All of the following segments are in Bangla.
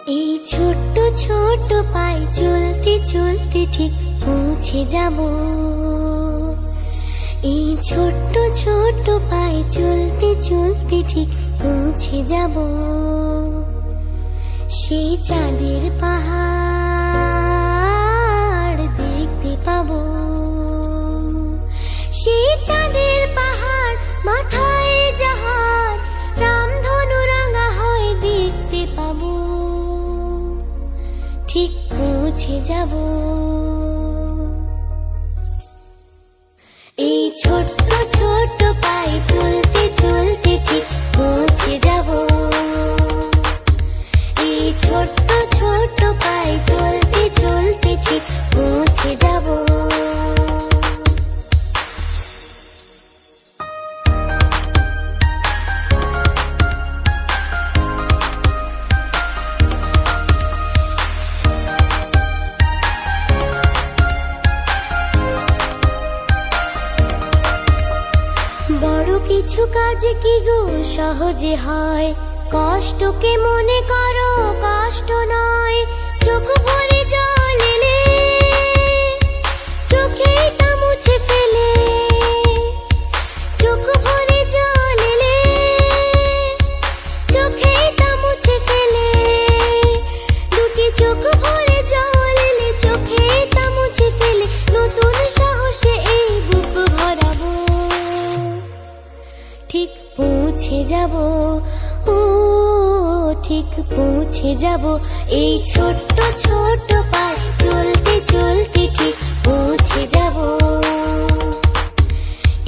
এই ছোট্ট ছোট্ট পায়ে চলতে চলতে ঠিক পৌঁছে যাব। এই ছোট্ট ছোট্ট পায়ে চলতে চলতে ঠিক পৌঁছে যাব। সেই চাঁদের পাহাড় দেখতে পাবো। সেই চাঁদের পাহাড় মাথায় যাহার রামধনু রাঙা হয় দেখতে পাবো। ঠিক পৌঁছে যাব। এই ছোট্ট ছোট্ট পায়ে চলতে চলতে ঠিক পৌঁছে যাব। এই ছোট্ট ছোট্ট পায়ে চলতে চলতে ঠিক পৌঁছে যাব। বড় কিছু কাজ কি গো সহজে হয়, কষ্টকে মনে করো কষ্ট নয়। চোখ ভরে জল এলে চোখেই তা মুছে ফেলে। চোখ ভরে জল এলে চোখেই তা মুছে ফেলে। দুটি চোখ ভরে জল এলে চোখেই তা মুছে ফেলে। নতুন সাহসে এই বুক ভরাবো। ঠিক পৌঁছে যাব, ও ঠিক পৌঁছে যাব। এই ছোট্ট ছোট্ট পায়ে চলতে চলতে ঠিক পৌঁছে যাব।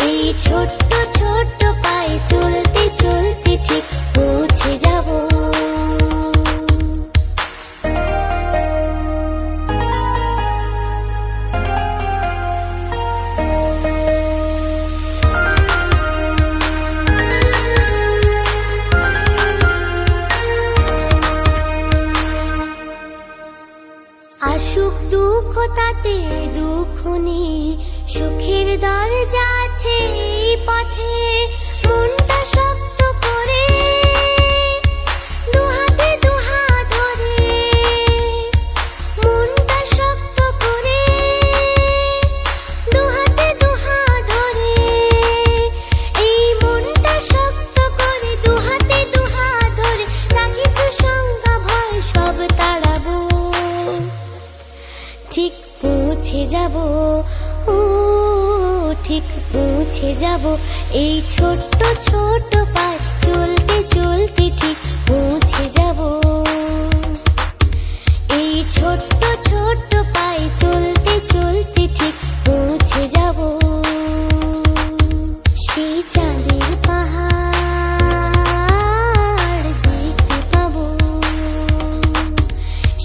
এই ছোট্ট ছোট্ট পায়ে চলতে চলতে ঠিক পৌঁছে যাব। আসুক দুঃখ তাতে দুঃখ নেই, সুখের দরজা আছে এই পথে। মনটা শক্ত করে দুহাতে দুহাত ধরে। মনটা শক্ত করে দুহাতে দুহাত ধরে। এই মনটা শক্ত করে দুহাতে দুহাত ধরে। যা কিছু শঙ্কা ভয় সব তাড়াবো। ঠিক পৌঁছে যাব, ও ঠিক পৌঁছে যাব। এই ছোট্ট ছোট্ট পায়ে চলতে চলতে ঠিক পৌঁছে যাব। এই ছোট্ট ছোট্ট পায়ে চলতে চলতে ঠিক পৌঁছে যাব। সেই চাঁদের পাহাড় দেখতে পাবো।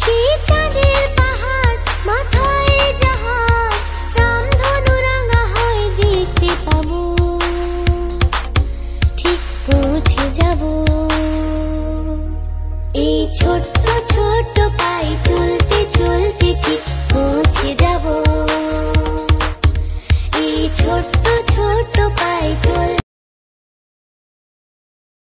সেই চাঁদের পাহাড় মাথায় যাহার রামধনু রাঙা হয় দেখতে পাবো। ঠিক পৌঁছে যাব। এই ছোট্ট ছোট্ট পায়ে চলতে চলতে ঠিক পৌঁছে যাব। এই ছোট্ট ছোট্ট পায়ে চলতে